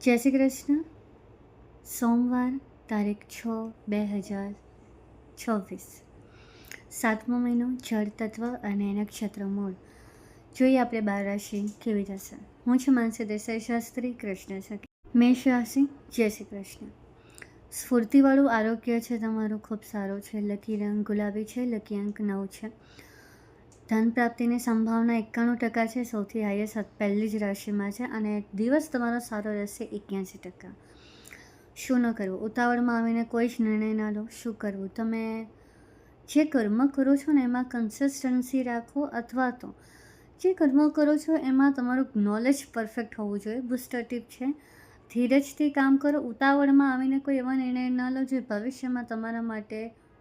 જય શ્રી કૃષ્ણ. સોમવાર તારીખ 6/2026, 7મો મહિનો, જળ તત્વ અને નક્ષત્ર મૂળ. જોઈએ આપણે 12 રાશિ કેવી જશે. હું છું માનસી દેસાઈ શાસ્ત્રી, કૃષ્ણ સખી. મેષ રાશિ. જય શ્રી કૃષ્ણ. સ્ફૂર્તિવાળું આરોગ્ય છે તમારું, ખૂબ સારું છે. લકી રંગ ગુલાબી છે, લકી અંક 9 છે. ધન પ્રાપ્તિની સંભાવના 91% છે, સૌથી હાઈએસ્ટ પહેલી જ રાશિમાં છે. અને દિવસ તમારો સારો રહેશે 81%. શું ન કરવું? ઉતાવળમાં આવીને કોઈ જ નિર્ણય ના લો. શું કરવું? તમે જે કર્મ કરો છો ને એમાં કન્સિસ્ટન્સી રાખો, અથવા તો જે કર્મ કરો છો એમાં તમારું નોલેજ પરફેક્ટ હોવું જોઈએ. બુસ્ટર ટીપ છે, ધીરજથી કામ કરો. ઉતાવળમાં આવીને કોઈ એવા નિર્ણય ના લો જે ભવિષ્યમાં તમારા માટે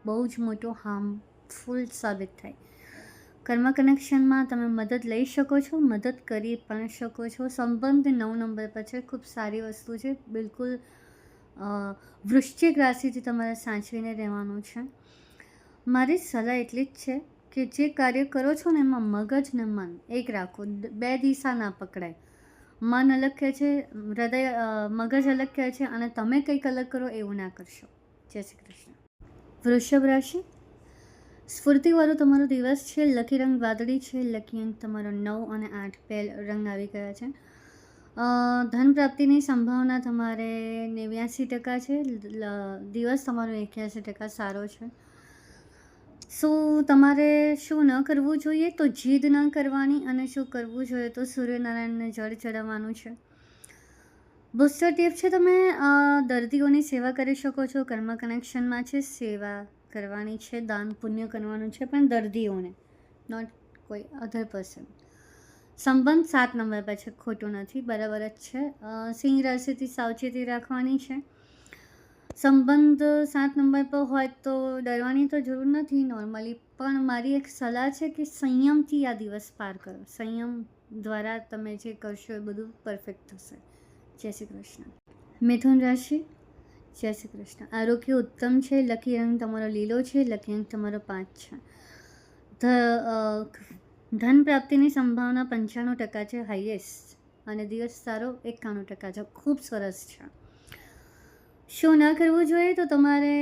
બહુ જ મોટો હાર્મફુલ સાબિત થાય. કર્મ કનેક્શનમાં તમે મદદ લઈ શકો છો, મદદ કરી પણ શકો છો. સંબંધ 9 નંબર પર છે, ખૂબ સારી વસ્તુ છે. બિલકુલ વૃશ્ચિક રાશિથી તમારે સાચવીને રહેવાનું છે. મારી સલાહ એટલી જ છે કે જે કાર્ય કરો છો ને એમાં મગજ ને મન એક રાખો. બે દિશા ના પકડાય. મન અલગ કહે છે, મગજ અલગ કહે છે, અને તમે કંઈક અલગ કરો એવું ના કરશો. જય શ્રી કૃષ્ણ. વૃષભ રાશિ. સ્ફૂર્તિવાળો તમારો દિવસ છે. લકી રંગ વાદળી છે, લકી અંક તમારો 9 અને 8 બે રંગ આવી ગયા છે. ધન પ્રાપ્તિની સંભાવના તમારે 89% છે. દિવસ તમારો 81% સારો છે. તમારે શું ન કરવું જોઈએ? તો જીદ ન કરવાની. અને શું કરવું જોઈએ? તો સૂર્યનારાયણને જળ ચડાવવાનું છે. બુસ્ટર ટીપ છે, તમે દર્દીઓની સેવા કરી શકો છો. કર્મ કનેક્શનમાં છે, સેવા કરવાની છે, દાન પુણ્ય કરવાનું છે, પણ દર્દીઓને, નોટ કોઈ અધર પર્સન. સંબંધ 7 નંબર પર છે, ખોટું નથી, બરાબર જ છે. સિંહ રાશિથી સાવચેતી રાખવાની છે. સંબંધ 7 નંબર પર હોય તો ડરવાની તો જરૂર નથી નોર્મલી, પણ મારી એક સલાહ છે કે સંયમથી આ દિવસ પાર કરો. સંયમ દ્વારા તમે જે કરશો એ બધું પરફેક્ટ થશે. જય શ્રી કૃષ્ણ. મિથુન રાશિ. જય શ્રી કૃષ્ણ. આરોગ્ય ઉત્તમ છે. લકી રંગ તમારો લીલો છે, લકી અંક તમારો 5 છે. ધન પ્રાપ્તિની સંભાવના 95% છે, હાઈએસ્ટ. અને દિવસ સારો 91% છે, ખૂબ સરસ છે. શું ન કરવું જોઈએ? તો તમારે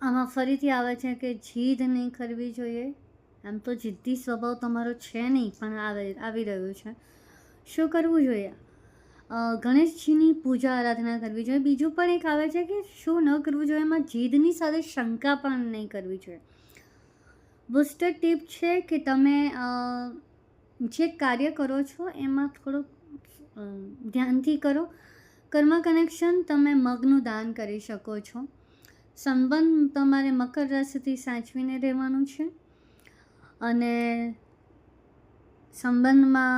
આમાં ફરીથી આવે છે કે જીદ નહીં કરવી જોઈએ. આમ તો જિદ્દી સ્વભાવ તમારો છે નહીં, પણ આવી રહ્યું છે. શું કરવું જોઈએ? ગણેશજીની પૂજા આરાધના કરવી જોઈએ. બીજું પણ એક આવે છે કે શું ન કરવું જોઈએ, એમાં જીદની સાથે શંકા પણ નહીં કરવી જોઈએ. બુસ્ટર ટીપ છે કે તમે જે કાર્ય કરો છો એમાં થોડુંક ધ્યાનથી કરો. કર્મ કનેક્શન તમે મગનું દાન કરી શકો છો. સંબંધ તમારે મકર રાશિથી સાચવીને રહેવાનું છે. અને સંબંધમાં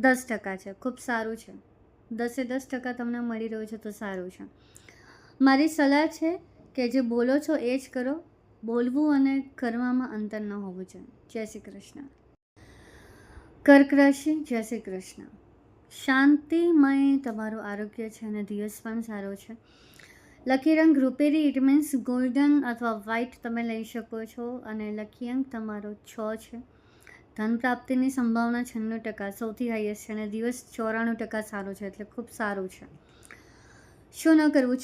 10% છે, ખૂબ સારું છે. 10% તમને મળી રહ્યું છે તો સારું છે. મારી સલાહ છે કે જે બોલો છો એ જ કરો. બોલવું અને કરવામાં અંતર ન હોવું જોઈએ. જય શ્રી કૃષ્ણ. કર્ક રાશિ. જય શ્રી કૃષ્ણ. શાંતિમય તમારું આરોગ્ય છે અને દિવસ પણ સારો છે. લકી રંગ રૂપેરી, ઇટ મીન્સ ગોલ્ડન અથવા વ્હાઇટ તમે લઈ શકો છો. અને લકી અંક તમારો 6 છે. ધન પ્રાપ્તિની સંભાવના 96%, સૌથી હાઈએસ્ટ છે. અને દિવસ 94% સારો છે, એટલે ખૂબ સારું છે. શું ન કરવું?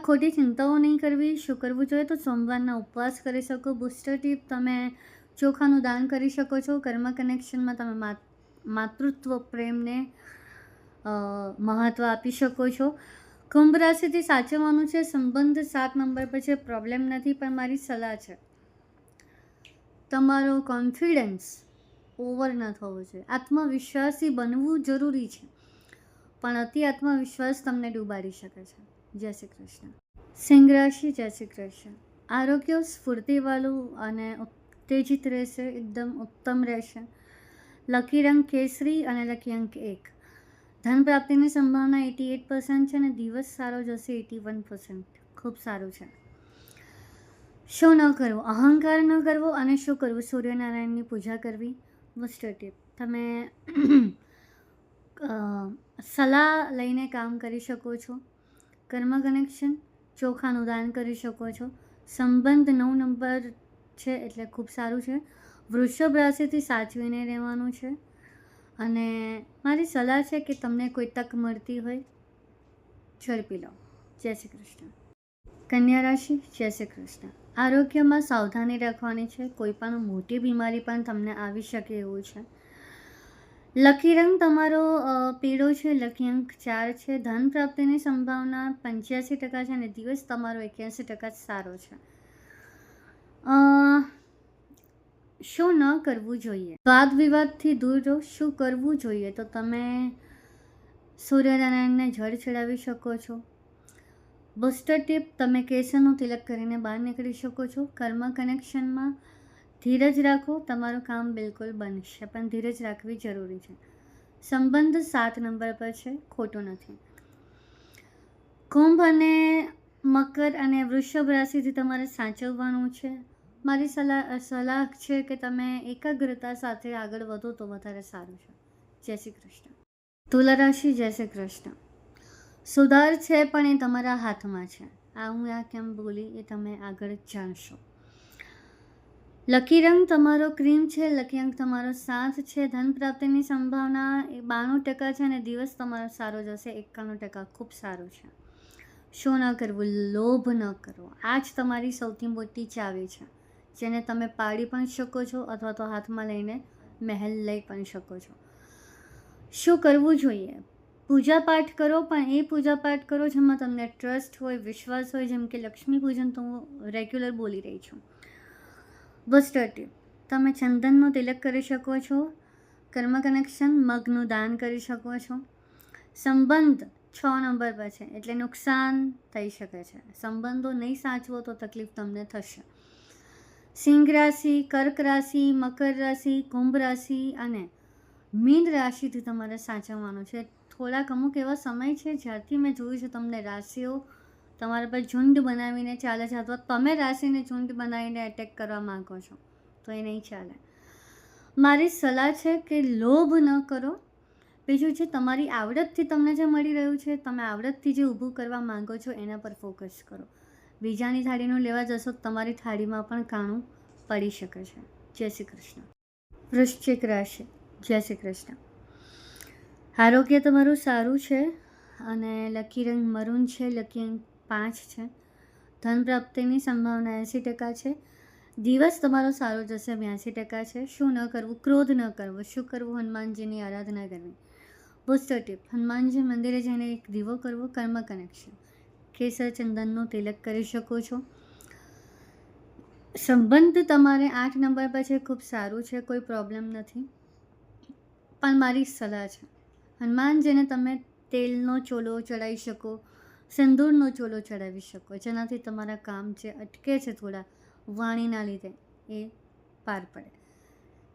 ખોટી ચિંતાઓ નહીં કરવી. શું કરવું જોઈએ? તો સોમવારના ઉપવાસ કરી શકો. બુસ્ટર ટીપ, તમે ચોખાનું દાન કરી શકો છો. કર્મ કનેક્શનમાં તમે માતૃત્વ પ્રેમને મહત્ત્વ આપી શકો છો. કુંભ રાશિથી સાચવવાનું છે. સંબંધ 7 નંબર પર છે, પ્રોબ્લેમ નથી, પણ મારી સલાહ છે તમારો કોન્ફિડન્સ ઓવર ન થવો જોઈએ. આત્મવિશ્વાસી બનવું જરૂરી છે, પણ અતિ આત્મવિશ્વાસ તમને ડૂબાડી શકે છે. જય શ્રી કૃષ્ણ. સિંહ રાશિ. જય શ્રી કૃષ્ણ. આરોગ્ય સ્ફૂર્તિવાળું અને ઉત્તેજિત રહેશે, એકદમ ઉત્તમ રહેશે. લકી રંગ કેસરી અને લકી અંક 1. ધન પ્રાપ્તિની સંભાવના 88% છે અને દિવસ સારો જશે 81%, ખૂબ સારું છે. શું ન કરવું? અહંકાર ન કરવો. અને શું કરવું? સૂર્યનારાયણની પૂજા કરવી. બુસ્ટર ટીપ, તમે સલાહ લઈને કામ કરી શકો છો. કર્મ કનેક્શન ચોખાનું દાન કરી શકો છો. સંબંધ 9 નંબર છે, એટલે ખૂબ સારું છે. વૃષભ રાશિથી સાચવીને રહેવાનું છે. અને મારી સલાહ છે કે તમને કોઈ તક મળતી હોય ઝડપી લો. જય શ્રી કૃષ્ણ. કન્યા રાશિ, જય શ્રી કૃષ્ણ. આરોગ્યમાં સાવધાની રાખવાની છે. કોઈ પણ મોટી બીમારી પણ તમને આવી શકે એવું છે. લકી રંગ તમારો પીળો છે. લકી અંક 4 છે. ધન પ્રાપ્તિની સંભાવના 85% છે અને દિવસ તમારો 81% સારો છે. શું ન કરવું જોઈએ? વાદ વિવાદથી દૂર રહો. શું કરવું જોઈએ? તો તમે સૂર્યનારાયણને જળ ચડાવી શકો છો. બુસ્ટર ટીપ, તમે કેસરનું તિલક કરીને બહાર નીકળી શકો છો. કર્મ કનેક્શનમાં ધીરજ રાખો. તમારું કામ બિલકુલ બનશે, પણ ધીરજ રાખવી જરૂરી છે. સંબંધ 7 નંબર પર છે, ખોટું નથી. કુંભ અને મકર અને વૃષભ રાશિથી તમારે સાચવવાનું છે. મારી સલાહ છે કે તમે એકાગ્રતા સાથે આગળ વધો તો વધારે સારું છે. જય શ્રી કૃષ્ણ. તુલા રાશિ, જય શ્રી કૃષ્ણ. સુધાર છે પણ એ તમારા હાથમાં છે. હું આ કેમ બોલી એ તમે આગળ જાણશો. લકી રંગ તમારો ક્રીમ છે. લકી અંક તમારો 7 છે. ધન પ્રાપ્તિની સંભાવના 92% છે અને દિવસ તમારો સારો જશે. 91% ખૂબ સારું છે. શું ન કરવું? લોભ ન કરવો. આ જ તમારી સૌથી મોટી ચાવી છે, જેને તમે પાડી પણ શકો છો અથવા તો હાથમાં લઈને મહેલ લઈ પણ શકો છો. શું કરવું જોઈએ? પૂજા પાઠ કરો, પણ એ પૂજા પાઠ કરો જેમાં તમને ટ્રસ્ટ હોય, વિશ્વાસ હોય. જેમ કે લક્ષ્મી પૂજન તો હું રેગ્યુલર બોલી રહી છું. બુસ્ટર ટીપ, તમે ચંદનનો તિલક કરી શકો છો. કર્મ કનેક્શન, મગનું દાન કરી શકો છો. સંબંધ 6 નંબર પર છે, એટલે નુકસાન થઈ શકે છે. સંબંધો નહીં સાચવો તો તકલીફ તમને થશે. સિંહ રાશિ, કર્ક રાશિ, મકર રાશિ, કુંભ રાશિ અને મીન રાશિથી તમારે સાચવવાનું છે. થોડાક અમુક એવા સમય છે જ્યારથી મેં જોયું છે તમને રાશિઓ તમારા પર ઝુંડ બનાવીને ચાલે છે, અથવા તમે રાશિને ઝુંડ બનાવીને એટેક કરવા માંગો છો, તો એ નહીં ચાલે. મારી સલાહ છે કે લોભ ન કરો. બીજું છે, તમારી આવડતથી તમને જે મળી રહ્યું છે, તમે આવડતથી જે ઊભું કરવા માંગો છો એના પર ફોકસ કરો. બીજાની થાળીનું લેવા જશો તો તમારી થાળીમાં પણ કાણું પડી શકે છે. જય શ્રી કૃષ્ણ. વૃશ્ચિક રાશિ, જય શ્રી કૃષ્ણ. આરોગ્ય તમારું સારું છે અને લકી રંગ મરૂન છે. લકી અંક 5 છે. ધન પ્રાપ્તિની સંભાવના 80% છે. દિવસ તમારો સારો જશે. 82% છે. શું ન કરવું? ક્રોધ ન કરવો. શું કરવું? હનુમાનજીની આરાધના કરવી. બુસ્ટર ટીપ, હનુમાનજી મંદિરે જઈને એક દીવો કરવો. કર્મ કનેક્શન, કેસર ચંદનનો તિલક કરી શકો છો. સંબંધ તમારે 8 નંબર પર છે, ખૂબ સારું છે, કોઈ પ્રોબ્લેમ નથી. પણ મારી સલાહ છે, હનુમાનજીને તમે તેલનો ચોલો ચડાવી શકો, સિંદૂરનો ચોલો ચડાવી શકો, જેનાથી તમારા કામ જે અટકે છે થોડા વાણીના લીધે એ પાર પડે.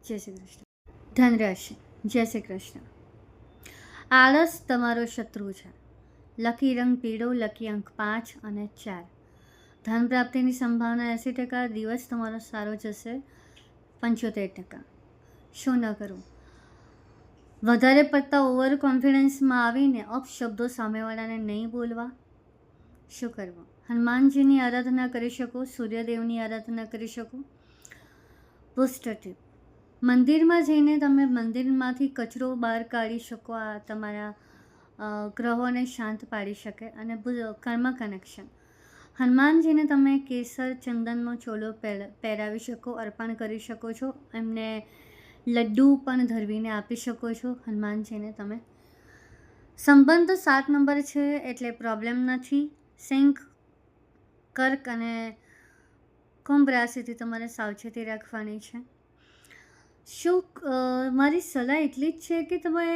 જય શ્રી કૃષ્ણ. ધનરાશિ, જય શ્રી કૃષ્ણ. આળસ તમારો શત્રુ છે. લકી રંગ પીળો. લકી અંક 5 અને 4. ધન પ્રાપ્તિની સંભાવના 80%. દિવસ તમારો સારો જશે. 75%. શું ન કરવું? વધારે પડતા ઓવર કોન્ફિડન્સમાં આવીને અપશબ્દો સામેવાળાને નહીં બોલવા. શું કરવું? હનુમાનજીની આરાધના કરી શકો. સૂર્યદેવની આરાધના કરી શકો. બુસ્ટર ટીપ, મંદિરમાં જઈને તમે મંદિરમાંથી કચરો બહાર કાઢી શકો. આ તમારા ગ્રહોને શાંત પાડી શકે. અને કર્મ કનેક્શન, હનુમાનજીને તમે કેસર ચંદનનો ચોલો પહેરાવી શકો, અર્પણ કરી શકો છો. એમને લડ્ડુ પણ ધરવીને આપી શકો છો હનુમાનજીને તમે. સંબંધ 7 નંબર છે, એટલે પ્રોબ્લેમ નથી. સિંહ, કર્ક અને કુંભ રાશિથી તમારે સાવચેતી રાખવાની છે. શું મારી સલાહ એટલી જ છે કે તમે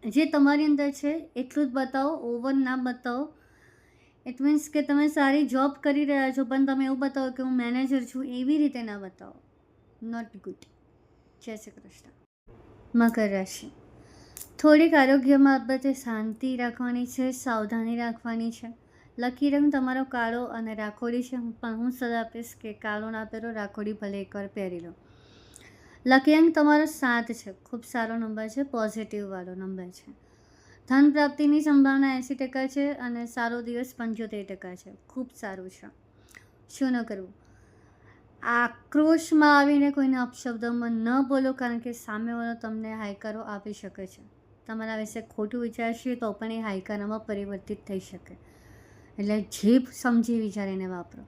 જે તમારી અંદર છે એટલું જ બતાવો, ઓવર ના બતાવો. ઇટ મીન્સ કે તમે સારી જોબ કરી રહ્યા છો પણ તમે એવું બતાવો કે હું મેનેજર છું, એવી રીતે ના બતાવો. Not good. જય શ્રી કૃષ્ણ. મકર રાશિ, થોડીક આરોગ્યમાં બાબતે શાંતિ રાખવાની છે, સાવધાની રાખવાની છે. લકી રંગ તમારો કાળો અને રાખોડી છે, પણ હું સલાહ આપીશ કે કાળો ના પહેરો, રાખોડી ભલે એકવાર પહેરી લો. લકી અંક તમારો 7 છે, ખૂબ સારો નંબર છે, પોઝિટિવવાળો નંબર છે. ધન પ્રાપ્તિની સંભાવના 80% છે અને સારો દિવસ 75% છે, ખૂબ સારું છે. શું ન કરવું? આક્રોશમાં આવીને કોઈને અપશબ્દોમાં ન બોલો, કારણ કે સામેવાળો તમને હાયકારો આપી શકે છે. તમારા વિશે ખોટું વિચારશે તો પણ એ હાઈકારામાં પરિવર્તિત થઈ શકે. એટલે જીભ સમજી વિચારીને વાપરો.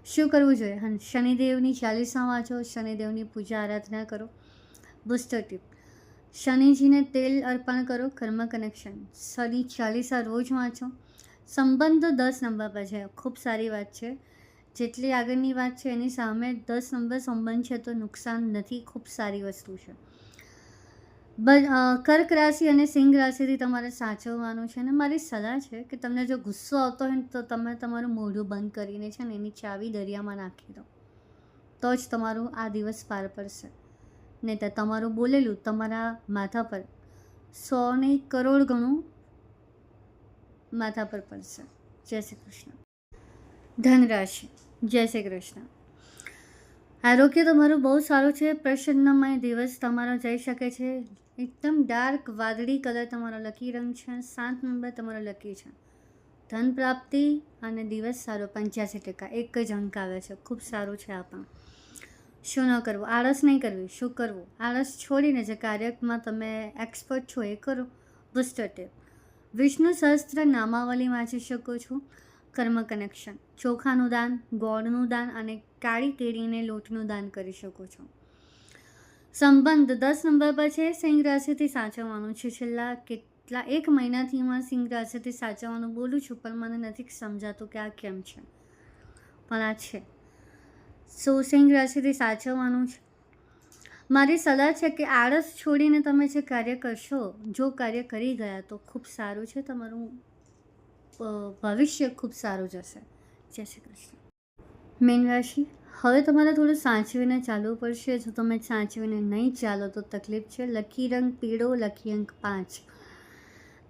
શું કરવું જોઈએ? શનિદેવની ચાલીસા વાંચો, શનિદેવની પૂજા આરાધના કરો. બુસ્ટર ટીપ: શનિજીને તેલ અર્પણ કરો. કર્મ કનેક્શન: શનિ ચાલીસા રોજ વાંચો. સંબંધ 10 નંબર પર છે, ખૂબ સારી વાત છે. જેટલી આગળની વાત છે એની સામે 10 નંબર સંબંધ છે તો નુકસાન નથી, ખૂબ સારી વસ્તુ છે. કર્ક રાશિ અને સિંહ રાશિથી તમારે સાચવવાનું છે. અને મારી સલાહ છે કે તમને જો ગુસ્સો આવતો હોય ને તો તમે તમારું મોઢું બંધ કરીને છે ને એની ચાવી દરિયામાં નાખી દો, તો જ તમારું આ દિવસ પાર પડશે. નહીં તો તમારું બોલેલું તમારા માથા પર 100 નહીં કરોડ ગણું માથા પર પડશે. જય શ્રી કૃષ્ણ. ધન રાશિ: જય શ્રી કૃષ્ણ. આરોગ્ય તમારું બહુ સારું છે. પ્રસન્નમય દિવસ તમારો જઈ શકે છે. એકદમ ડાર્ક વાદળી કલર તમારો લકી રંગ છે. 7 નંબર તમારો લકી છે. ધન પ્રાપ્તિ અને દિવસ સારો 85%. એક જ અંક આવે છે, ખૂબ સારું છે. આ પણ શું ન કરવું? આળસ નહીં કરવી. શું કરવું? આળસ છોડીને જે કાર્યમાં તમે એક્સપર્ટ છો એ કરો. બુસ્ટર ટીપ: વિષ્ણુ સહસ્ત્ર નામાવલી વાંચી શકો છો. કર્મ કનેક્શન: ચોખાનું દાન, ગોળનું દાન અને કાળી કેરીને લોટનું દાન કરી શકો છો. સંબંધ 10 નંબર પર છે. સિંહ રાશિથી સાચવવાનું છે. છેલ્લા કેટલા 1 મહિનાથી હું સિંહ રાશિથી સાચવવાનું બોલું છું પણ મને નથી સમજાતું કે આ કેમ છે, પણ આ છે. સિંહ રાશિથી સાચવવાનું છે. મારી સલાહ છે કે આળસ છોડીને તમે જે કાર્ય કરશો, જો કાર્ય કરી ગયા તો ખૂબ સારું છે. તમારું ભવિષ્ય ખૂબ સારું જશે. જય શ્રી કૃષ્ણ. મીન રાશિ: હવે તમારે થોડું સાચવીને ચાલવું પડશે. જો તમે સાચવીને નહીં ચાલો તો તકલીફ છે. લકી રંગ પીળો, લકી અંક 5.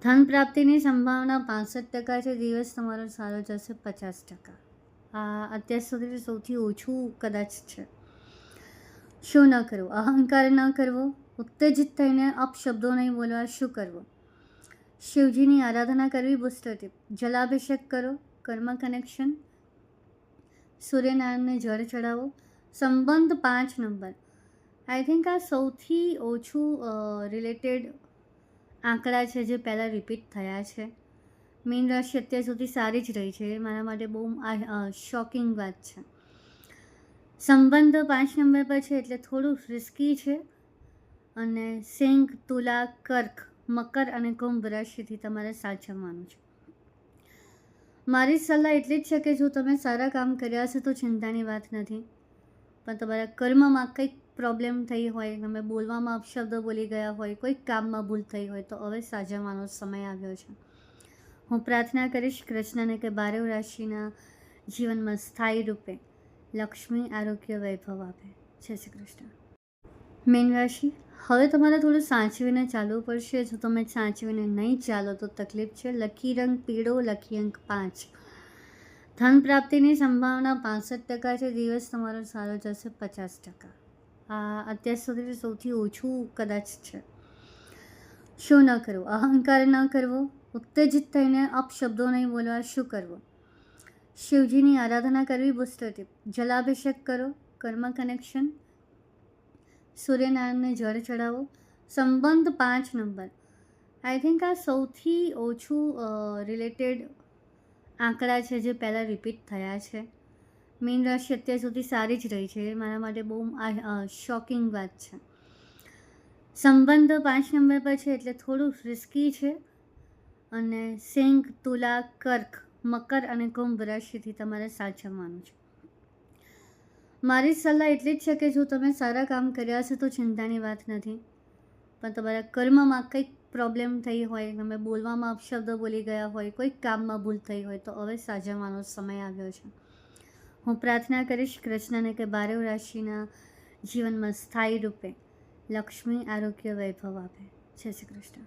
ધન પ્રાપ્તિની સંભાવના 65% છે. દિવસ તમારો સારો જશે 50%. આ અત્યાર સુધી સૌથી ઓછું કદાચ છે. શું ન કરવું? અહંકાર ન કરવો. ઉત્તેજિત થઈને અપશબ્દો નહીં બોલવા. શું કરવું? શિવજીની આરાધના કરવી. બુસ્ટર ટીપ: જલાભિષેક કરો. કર્મ કનેક્શન: સૂર્યનારાયણને જળ ચડાવો. સંબંધ 5 નંબર. આઈ થિંક આ સૌથી ઓછું રિલેટેડ આંકડા છે જે પહેલાં રિપીટ થયા છે. મીન રાશિ અત્યાર સુધી સારી જ રહી છે. મારા માટે બહુ શોકિંગ વાત છે. સંબંધ 5 નંબર પર છે એટલે થોડું રિસ્કી છે. અને સિંહ, તુલા, કર્ક, મકર અને કુંભ રાશિથી તમારે સાચવવાનું છે. મારી સલાહ એટલી જ છે કે જો તમે સારા કામ કર્યા હશે તો ચિંતાની વાત નથી, પણ તમારા કર્મમાં કંઈક પ્રોબ્લેમ થઈ હોય, તમે બોલવામાં અપશબ્દ બોલી ગયા હોય, કોઈક કામમાં ભૂલ થઈ હોય તો હવે સાચવવાનો સમય આવ્યો છે. હું પ્રાર્થના કરીશ કૃષ્ણને કે 12 રાશિના જીવનમાં સ્થાયી રૂપે લક્ષ્મી, આરોગ્ય, વૈભવ આપે. જય શ્રી કૃષ્ણ. મીન રાશિ: હવે તમારે થોડું સાચવીને ચાલવું પડશે. જો તમે સાચવીને નહીં ચાલો તો તકલીફ છે. લકી રંગ પીળો, લકી અંક 5. ધન પ્રાપ્તિની સંભાવના 65% છે. દિવસ તમારો સારો જશે 50%. આ અત્યાર સુધી સૌથી ઓછું કદાચ છે. શું ન કરવું? અહંકાર ન કરવો. ઉત્તેજિત થઈને અપશબ્દો નહીં બોલવા. શું કરવું? શિવજીની આરાધના કરવી. બુસ્ટર ટીપ: જલાભિષેક કરો. કર્મ કનેક્શન: સૂર્યનારાયણને જળ ચડાવો. સંબંધ 5 નંબર. આઈ થિંક આ સૌથી ઓછું રિલેટેડ આંકડા છે જે પહેલાં રિપીટ થયા છે. મીન રાશિ અત્યાર સુધી સારી જ રહી છે. મારા માટે બહુ શોકિંગ વાત છે. સંબંધ 5 નંબર પર છે એટલે થોડું રિસ્કી છે. અને સિંહ, તુલા, કર્ક, મકર અને કુંભ રાશિથી તમારે સાચવવાનું છે. મારી સલાહ એટલી જ છે કે જો તમે સારા કામ કર્યા હશે તો ચિંતાની વાત નથી, પણ તમારા કર્મમાં કંઈક પ્રોબ્લેમ થઈ હોય, તમે બોલવામાં અપશબ્દ બોલી ગયા હોય, કોઈક કામમાં ભૂલ થઈ હોય તો હવે સાચવવાનો સમય આવ્યો છે. હું પ્રાર્થના કરીશ કૃષ્ણને કે 12 રાશિના જીવનમાં સ્થાયી રૂપે લક્ષ્મી, આરોગ્ય, વૈભવ આપે. જય શ્રી કૃષ્ણ.